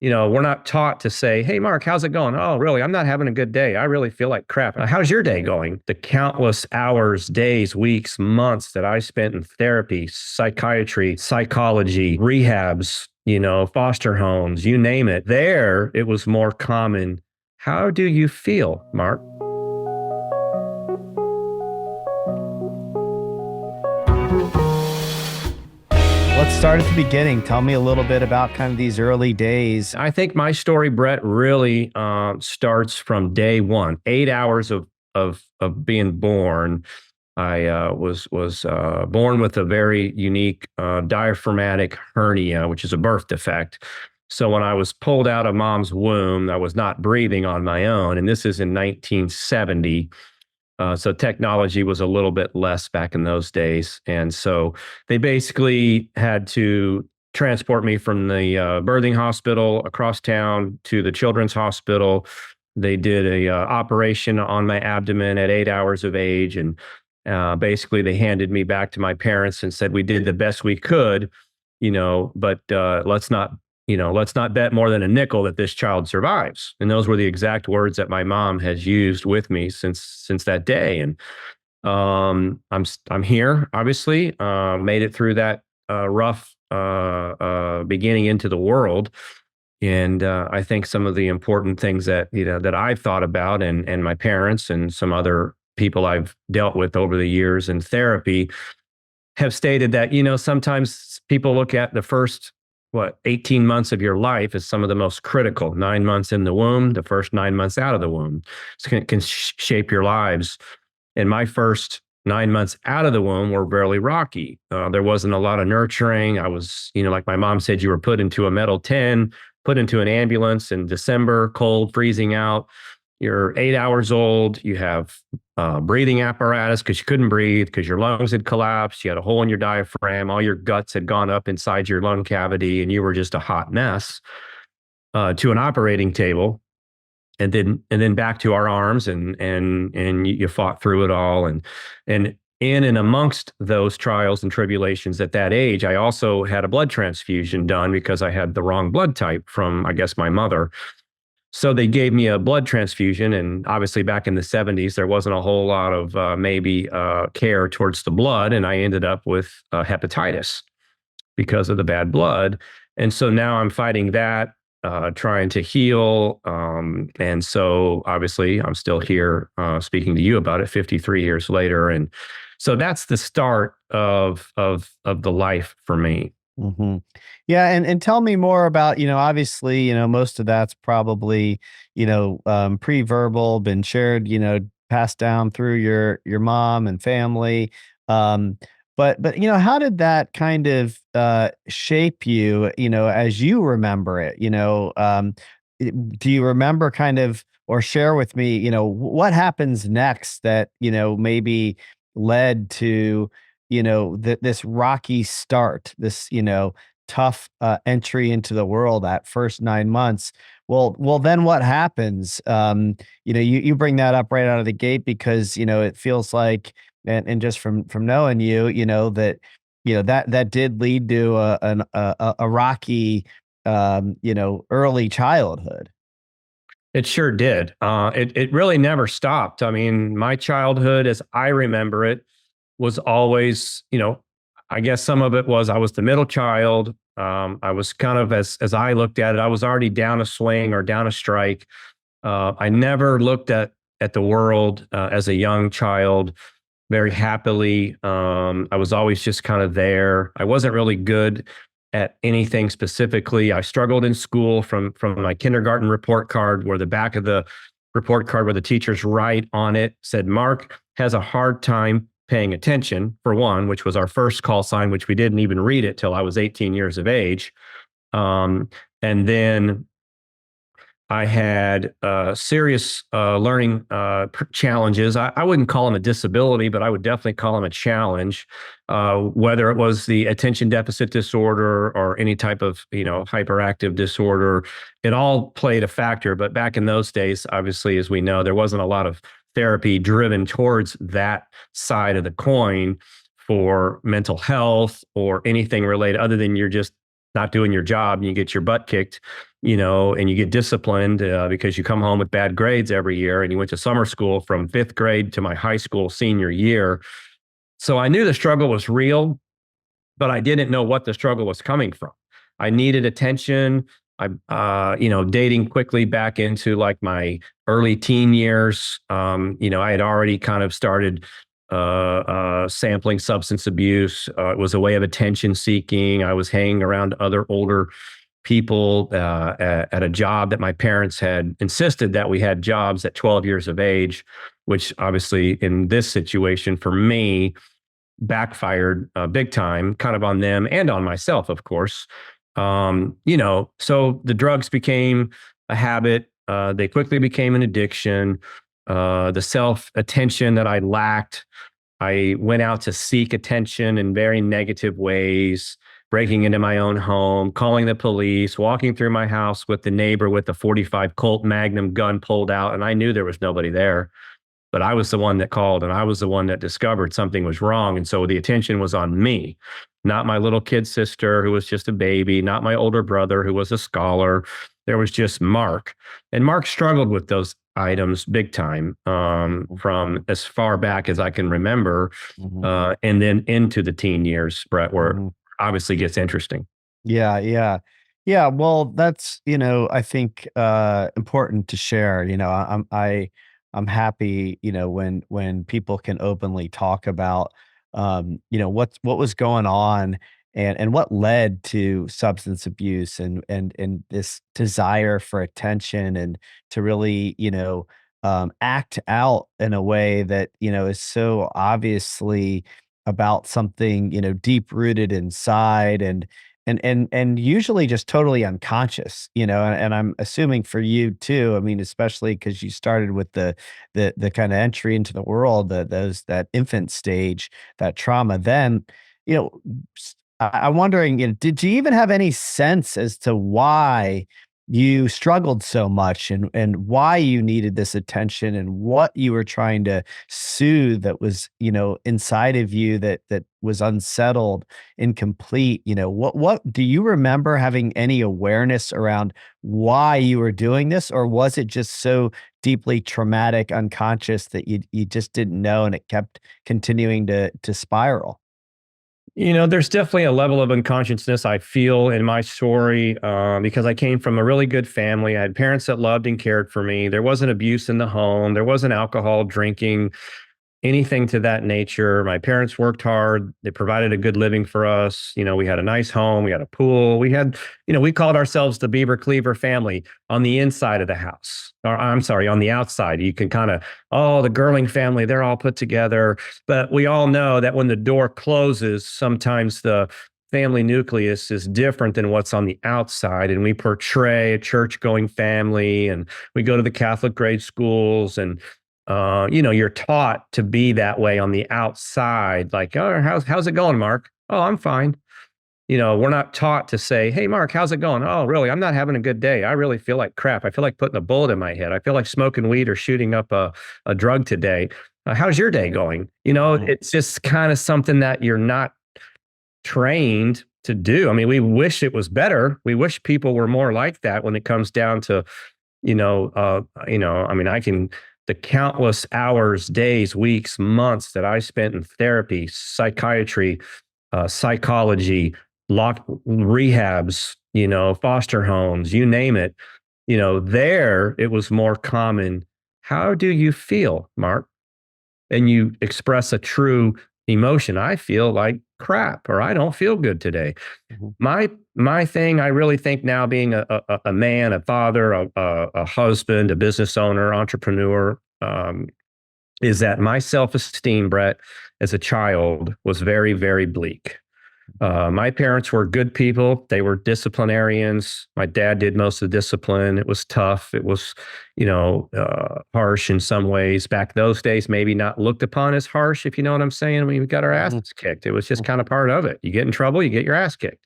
we're not taught to say, "Hey, Mark, how's it going?" "Oh, really? I'm not having a good day. I really feel like crap." "How's your day going?" The countless hours, days, weeks, months that I spent in therapy, psychiatry, psychology, rehabs, foster homes, you name it. There, it was more common. "How do you feel, Mark?" Let's start at the beginning. Tell me a little bit about kind of these early days. I think my story, Brett, really starts from day one. 8 hours of being born. I was born with a very unique diaphragmatic hernia, which is a birth defect. So when I was pulled out of mom's womb, I was not breathing on my own, and this is in 1970. So technology was a little bit less back in those days, and so they basically had to transport me from the birthing hospital across town to the children's hospital. They did a operation on my abdomen at 8 hours of age, and basically they handed me back to my parents and said, "We did the best we could, but let's not bet more than a nickel that this child survives." And those were the exact words that my mom has used with me since that day. And I'm here, obviously. Made it through that rough beginning into the world. And I think some of the important things that I've thought about, and my parents and some other people I've dealt with over the years in therapy have stated that, sometimes people look at the first 18 months of your life as some of the most critical. 9 months in the womb, the first 9 months out of the womb can shape your lives. And my first 9 months out of the womb were fairly rocky. There wasn't a lot of nurturing. I was, like my mom said, you were put into a metal tin, put into an ambulance in December, cold, freezing out. You're 8 hours old. You have breathing apparatus because you couldn't breathe because your lungs had collapsed. You had a hole in your diaphragm. All your guts had gone up inside your lung cavity, and you were just a hot mess. To an operating table, and then back to our arms, and you fought through it all. And in and amongst those trials and tribulations at that age, I also had a blood transfusion done because I had the wrong blood type from, I guess, my mother. So they gave me a blood transfusion, and obviously back in the 70s, there wasn't a whole lot of care towards the blood, and I ended up with hepatitis because of the bad blood. And so now I'm fighting that, trying to heal. And so obviously I'm still here speaking to you about it 53 years later. And so that's the start of the life for me. Mm-hmm. Yeah, and tell me more about, obviously, most of that's probably, pre-verbal, been shared, passed down through your mom and family. Um, but how did that kind of shape you, as you remember it? Do you remember kind of, or share with me, what happens next that, maybe led to this rocky start, this, tough entry into the world at first 9 months. Well, then what happens? You bring that up right out of the gate because, it feels like, and just from knowing you, that, that did lead to a rocky, early childhood. It sure did. It really never stopped. I mean, my childhood, as I remember it, was always, I guess some of it was I was the middle child. I was kind of, as I looked at it, I was already down a swing or down a strike. I never looked at the world as a young child very happily. I was always just kind of there. I wasn't really good at anything specifically. I struggled in school from my kindergarten report card, where the back of the report card where the teachers write on it said, "Mark has a hard time paying attention," for one, which was our first call sign, which we didn't even read it till I was 18 years of age. And then I had serious learning challenges. I wouldn't call them a disability, but I would definitely call them a challenge, whether it was the attention deficit disorder or any type of, hyperactive disorder. It all played a factor. But back in those days, obviously, as we know, there wasn't a lot of therapy driven towards that side of the coin for mental health or anything related, other than you're just not doing your job and you get your butt kicked, you know, and you get disciplined because you come home with bad grades every year, and you went to summer school from fifth grade to my high school senior year. So I knew the struggle was real, but I didn't know what the struggle was coming from. I needed attention. You know, dating quickly back into like my early teen years. You know, I had already kind of started sampling substance abuse. It was a way of attention seeking. I was hanging around other older people at a job that my parents had insisted that we had jobs at 12 years of age, which obviously in this situation for me backfired big time, kind of on them and on myself, of course. You know, so the drugs became a habit. They quickly became an addiction. The self attention that I lacked, I went out to seek attention in very negative ways, breaking into my own home, calling the police, walking through my house with the neighbor with the 45 Colt Magnum gun pulled out. And I knew there was nobody there, but I was the one that called, and I was the one that discovered something was wrong. And so the attention was on me, not my little kid sister who was just a baby, not my older brother who was a scholar. There was just Mark. And Mark struggled with those items big time from as far back as I can remember, and then into the teen years, Brett, where it obviously gets interesting. Yeah, yeah. Yeah, well, that's, I think important to share. I'm happy, when people can openly talk about what was going on and what led to substance abuse and this desire for attention and to really, act out in a way that, is so obviously about something, deep rooted inside and usually just totally unconscious, and I'm assuming for you too. I mean, especially because you started with the kind of entry into the world, that infant stage, that trauma. Then, you know, I'm wondering, did you even have any sense as to why you struggled so much and why you needed this attention and what you were trying to soothe that was, inside of you that was unsettled, incomplete? What do you remember having any awareness around why you were doing this, or was it just so deeply traumatic, unconscious that you just didn't know and it kept continuing to spiral? You know, there's definitely a level of unconsciousness I feel in my story because I came from a really good family. I had parents that loved and cared for me. There wasn't abuse in the home. There wasn't alcohol, drinking, anything to that nature. My parents worked hard. They provided a good living for us. You know, we had a nice home. We had a pool. We had, we called ourselves the Beaver Cleaver family on the inside of the house. Or I'm sorry, on the outside. You can kind of, oh, the Gerling family, they're all put together. But we all know that when the door closes, sometimes the family nucleus is different than what's on the outside. And we portray a church going family, and we go to the Catholic grade schools, and you're taught to be that way on the outside. Like, oh, how's it going, Mark? Oh, I'm fine. We're not taught to say, hey, Mark, how's it going? Oh, really? I'm not having a good day. I really feel like crap. I feel like putting a bullet in my head. I feel like smoking weed or shooting up a drug today. How's your day going? It's just kind of something that you're not trained to do. I mean, we wish it was better. We wish people were more like that when it comes down to, I mean, the countless hours, days, weeks, months that I spent in therapy, psychiatry, psychology, rehabs, foster homes, you name it. There it was more common. How do you feel, Mark? And you express a true emotion. I feel like crap, or I don't feel good today. My thing, I really think now, being a man, a father, a husband, a business owner, entrepreneur, is that my self-esteem, Brett, as a child was very, very bleak. My parents were good people. They were disciplinarians. My dad did most of the discipline. It was tough. It was, harsh in some ways. Back those days, maybe not looked upon as harsh, if you know what I'm saying. I mean, we got our asses kicked. It was just kind of part of it. You get in trouble, you get your ass kicked.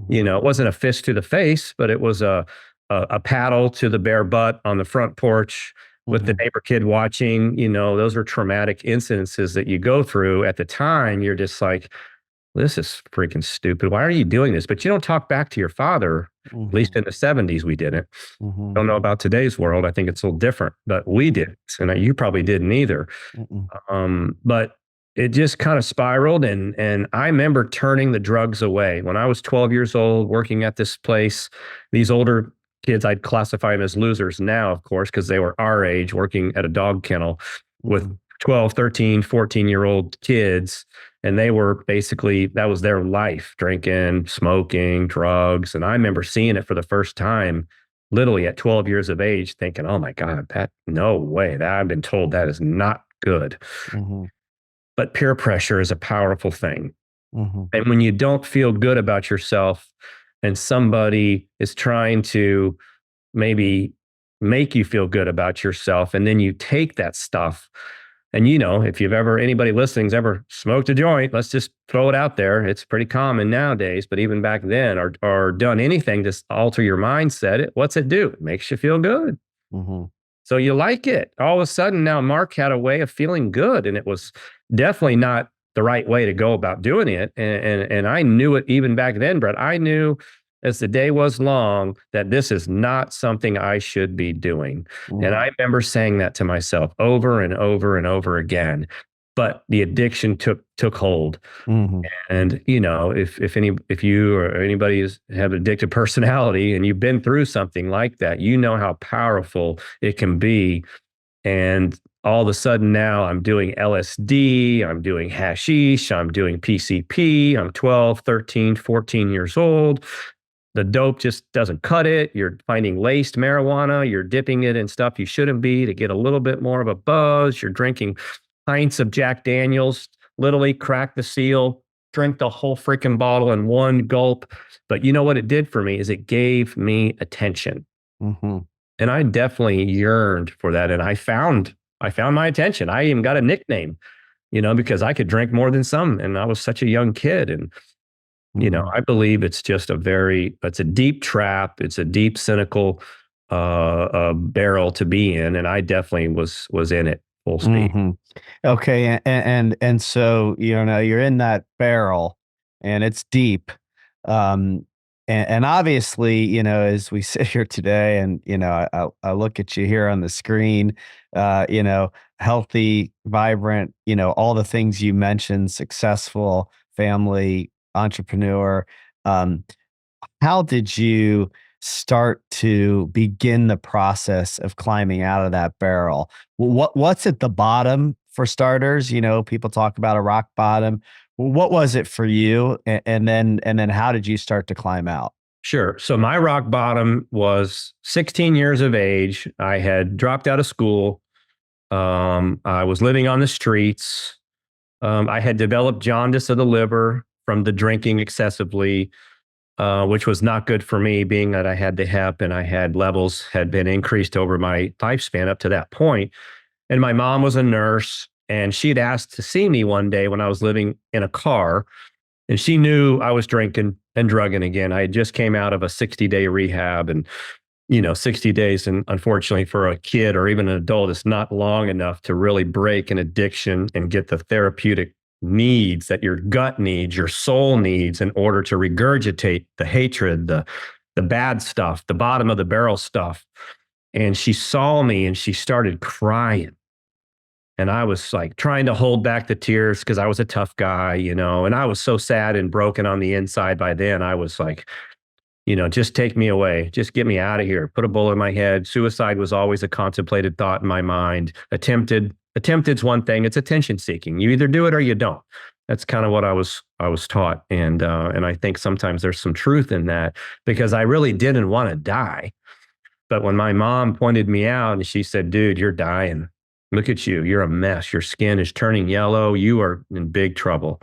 It wasn't a fist to the face, but it was a paddle to the bare butt on the front porch with the neighbor kid watching. Those are traumatic incidences that you go through. At the time, you're just like, this is freaking stupid. Why are you doing this? But you don't talk back to your father. At least Mhm. in the 70s, we didn't. Mhm. Don't know about today's world. I think it's a little different, but we did. And you probably didn't either. Mm-mm. But it just kind of spiraled. And I remember turning the drugs away when I was 12 years old, working at this place. These older kids, I'd classify them as losers now, of course, because they were our age working at a dog kennel with Mhm. 12, 13, 14-year-old kids. And they were basically, that was their life, drinking, smoking, drugs. And I remember seeing it for the first time, literally at 12 years of age, thinking, oh my God, that, no way, that I've been told that is not good. Mhm. But peer pressure is a powerful thing. Mhm. And when you don't feel good about yourself and somebody is trying to maybe make you feel good about yourself, and then you take that stuff, and if you've ever, anybody listening's ever smoked a joint, let's just throw it out there. It's pretty common nowadays, but even back then, or done anything to alter your mindset, what's it do? It makes you feel good. Mhm. So you like it. All of a sudden now Mark had a way of feeling good, and it was definitely not the right way to go about doing it. And I knew it even back then, Brett. I knew as the day was long that this is not something I should be doing. And Mhm. I remember saying that to myself over and over and over again. But the addiction took hold. Mhm. And if you or anybody have addictive personality and you've been through something like that, you know how powerful it can be. And all of a sudden now I'm doing LSD, I'm doing hashish, I'm doing PCP, I'm 12, 13, 14 years old. The dope just doesn't cut it. You're finding laced marijuana, you're dipping it in stuff you shouldn't be to get a little bit more of a buzz. You're drinking pints of Jack Daniels, literally crack the seal, drink the whole freaking bottle in one gulp. But you know what it did for me is it gave me attention. Mhm. And I definitely yearned for that. And I found my attention. I even got a nickname, because I could drink more than some. And I was such a young kid. And Mhm. I believe it's a deep trap. It's a deep, cynical barrel to be in. And I definitely was in it full speed. Mhm. Okay, and so, you're in that barrel and it's deep. Um, and obviously, as we sit here today and, I look at you here on the screen, healthy, vibrant, all the things you mentioned, successful family, entrepreneur. Um, how did you start to begin the process of climbing out of that barrel? What's at the bottom for starters? People talk about a rock bottom. What was it for you? And then how did you start to climb out? Sure. So my rock bottom was 16 years of age. I had dropped out of school. I was living on the streets. I had developed jaundice of the liver from the drinking excessively, which was not good for me, being that I had the hep and I had levels had been increased over my lifespan up to that point. And my mom was a nurse, and she'd asked to see me one day when I was living in a car, and she knew I was drinking and drugging again. I had just came out of a 60-day rehab, and 60 days, and unfortunately for a kid or even an adult, it's not long enough to really break an addiction and get the therapeutic needs that your gut needs, your soul needs in order to regurgitate the hatred, the bad stuff, the bottom of the barrel stuff. And she saw me and she started crying. And I was like trying to hold back the tears because I was a tough guy, and I was so sad and broken on the inside by then. I was like, just take me away. Just get me out of here. Put a bullet in my head. Suicide was always a contemplated thought in my mind. Attempted's one thing. It's attention seeking. You either do it or you don't. That's kind of what I was taught. And I think sometimes there's some truth in that, because I really didn't want to die. But when my mom pointed me out and she said, dude, you're dying. Look at you. You're a mess. Your skin is turning yellow. You are in big trouble.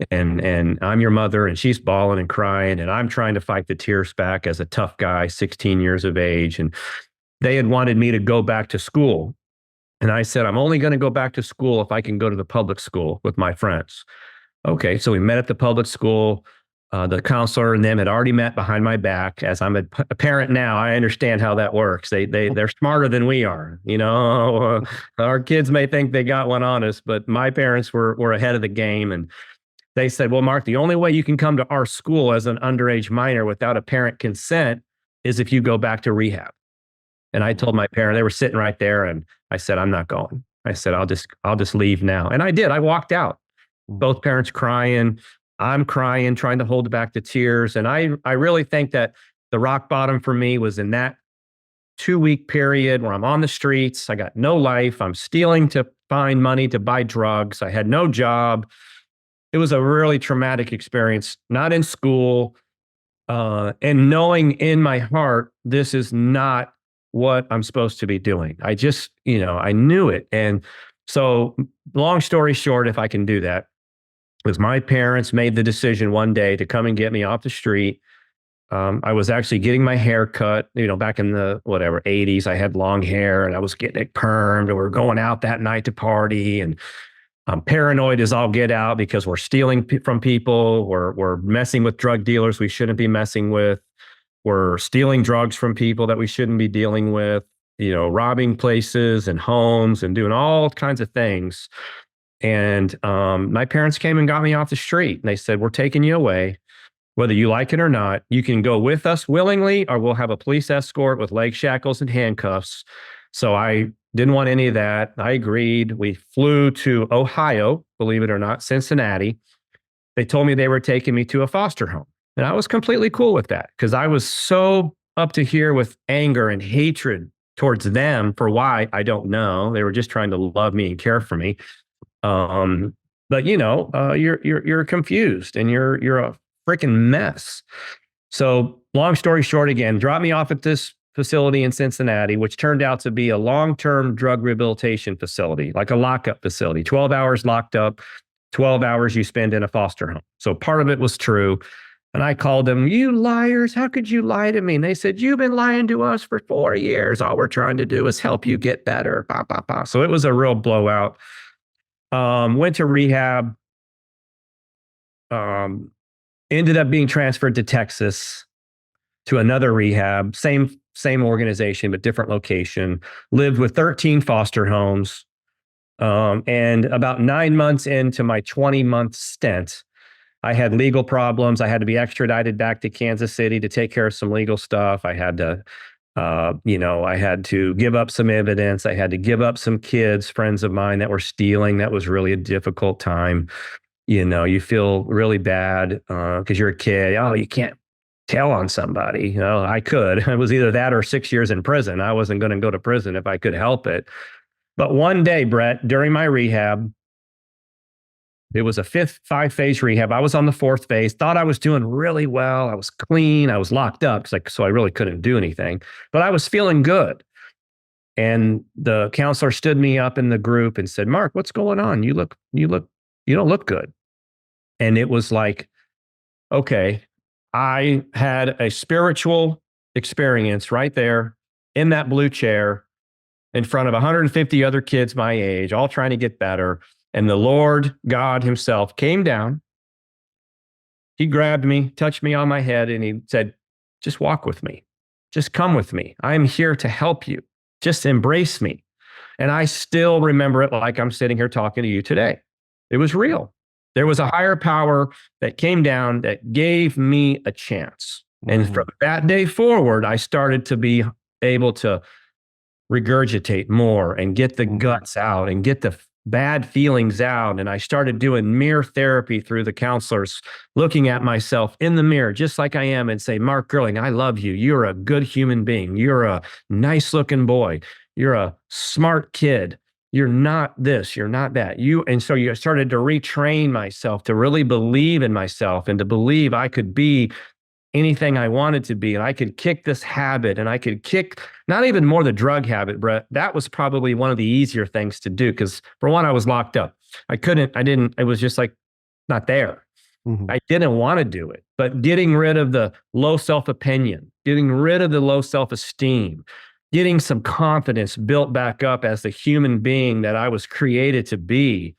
And I'm your mother, and she's bawling and crying, and I'm trying to fight the tears back as a tough guy, 16 years of age. And they had wanted me to go back to school. And I said, I'm only going to go back to school if I can go to the public school with my friends. Okay, so we met at the public school. The counselor and them had already met behind my back. As I'm a parent now, I understand how that works. They're smarter than we are. Our kids may think they got one on us, but my parents were ahead of the game, and they said, well, Mark, the only way you can come to our school as an underage minor without a parent consent is if you go back to rehab. And I told my parent, they were sitting right there, and I said, I'm not going. I said, I'll just leave now. And I did. I walked out. Both parents crying. I'm crying, trying to hold back the tears. And I really think that the rock bottom for me was in that 2-week period where I'm on the streets. I got no life. I'm stealing to find money to buy drugs. I had no job. It was a really traumatic experience, not in school, and knowing in my heart, this is not what I'm supposed to be doing. I just, I knew it. And so long story short, if I can do that, was my parents made the decision one day to come and get me off the street. I was actually getting my hair cut, back in the 80s. I had long hair and I was getting it permed, and we were going out that night to party, and I'm paranoid as all get out because we're stealing from people. We're messing with drug dealers we shouldn't be messing with. We're stealing drugs from people that we shouldn't be dealing with, robbing places and homes and doing all kinds of things. And my parents came and got me off the street, and they said, we're taking you away. Whether you like it or not, you can go with us willingly, or we'll have a police escort with leg shackles and handcuffs. So I didn't want any of that. I agreed. We flew to Ohio, believe it or not, Cincinnati. They told me they were taking me to a foster home. And I was completely cool with that because I was so up to here with anger and hatred towards them for why, I don't know. They were just trying to love me and care for me. But you're confused and you're a freaking mess. So long story short, again, dropped me off at this facility in Cincinnati, which turned out to be a long-term drug rehabilitation facility, like a lockup facility, 12 hours locked up, 12 hours you spend in a foster home. So part of it was true. And I called them, you liars, how could you lie to me? And they said, you've been lying to us for 4 years. All we're trying to do is help you get better. Bah, bah, bah. So it was a real blowout. Went to rehab. Ended up being transferred to Texas to another rehab, same organization, but different location. Lived with 13 foster homes. And about 9 months into my 20-month stint, I had legal problems. I had to be extradited back to Kansas City to take care of some legal stuff. I had to, I had to give up some evidence. I had to give up some kids, friends of mine that were stealing. That was really a difficult time. You feel really bad because you're a kid. Oh, you can't tell on somebody. I could. It was either that or 6 years in prison. I wasn't going to go to prison if I could help it. But one day, Brett, during my rehab, it was a 5-phase rehab. I was on the 4th phase, thought I was doing really well. I was clean. I was locked up, so I really couldn't do anything, but I was feeling good. And the counselor stood me up in the group and said, Mark, what's going on? You don't look good. And it was like, okay, I had a spiritual experience right there in that blue chair in front of 150 other kids my age, all trying to get better. And the Lord God himself came down. He grabbed me, touched me on my head, and he said, just walk with me. Just come with me. I am here to help you. Just embrace me. And I still remember it like I'm sitting here talking to you today. It was real. There was a higher power that came down that gave me a chance. And from that day forward, I started to be able to regurgitate more and get the guts out and get the bad feelings out. And I started doing mirror therapy through the counselors, looking at myself in the mirror, just like I am, and say, Mark Gerling, I love you. You're a good human being. You're a nice looking boy. You're a smart kid. You're not this, you're not that. And so you started to retrain myself to really believe in myself and to believe I could be anything I wanted to be. And I could kick this habit, and I could kick not even more the drug habit, Brett. That was probably one of the easier things to do. Cause for one, I was locked up. It was just like not there. I didn't want to do it, but getting rid of the low self-opinion, getting rid of the low self-esteem, getting some confidence built back up as the human being that I was created to be.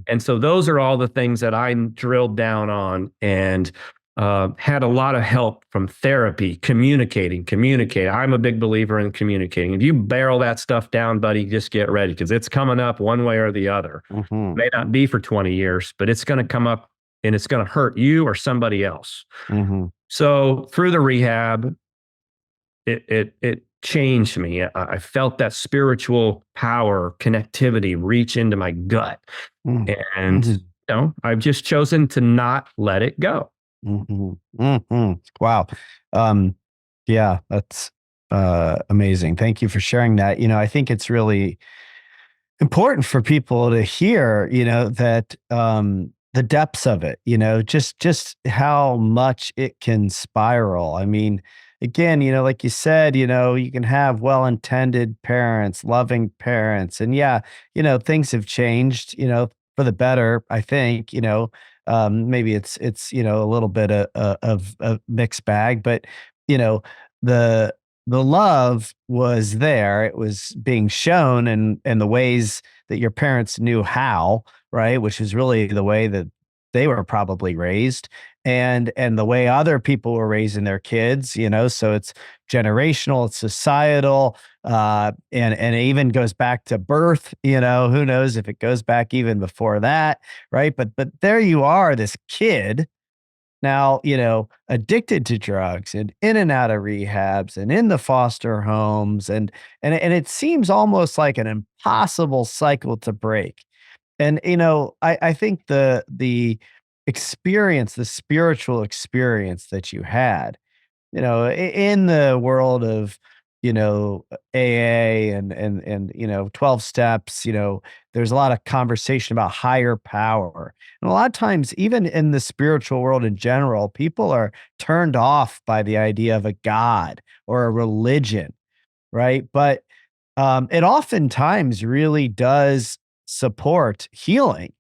And so those are all the things that I drilled down on and had a lot of help from therapy, communicating. I'm a big believer in communicating. If you barrel that stuff down, buddy, just get ready because it's coming up one way or the other. May not be for 20 years, but it's going to come up and it's going to hurt you or somebody else. Mm-hmm. So through the rehab, it changed me. I felt that spiritual power, connectivity reach into my gut. And, Mm-hmm. I've just chosen to not let it go. Mm-hmm. Mm-hmm. Wow. Um, yeah, that's amazing. Thank you for sharing that. I think it's really important for people to hear, that the depths of it, just how much it can spiral. I mean, again, like you said, you can have well-intended parents, loving parents, and yeah, things have changed, for the better, I think, maybe it's a little bit of a mixed bag, but you know, the the love was there. It was being shown and the ways that your parents knew how, right? Which is really the way that they were probably raised and the way other people were raising their kids, so it's generational, it's societal, and it even goes back to birth, who knows if it goes back even before that, right? But there you are, this kid now, addicted to drugs and in and out of rehabs and in the foster homes and it seems almost like an impossible cycle to break. And I think the experience, the spiritual experience that you had, in the world of, AA and 12 steps, there's a lot of conversation about higher power. And a lot of times, even in the spiritual world in general, people are turned off by the idea of a God or a religion, right? But it oftentimes really does support healing.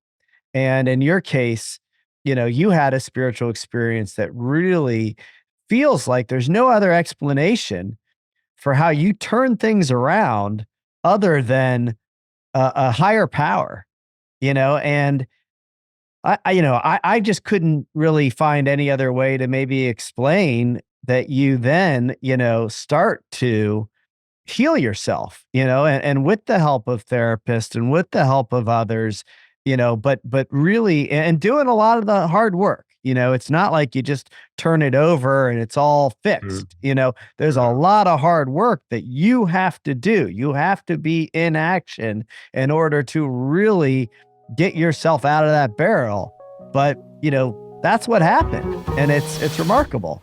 And in your case, you had a spiritual experience that really feels like there's no other explanation for how you turn things around other than a higher power, and I just couldn't really find any other way to maybe explain that you then, start to heal yourself, and with the help of therapists and with the help of others, but really and doing a lot of the hard work. It's not like you just turn it over and it's all Mm. fixed. There's a lot of hard work that you have to do. You have to be in action in order to really get yourself out of that barrel. But, that's what happened. And it's remarkable.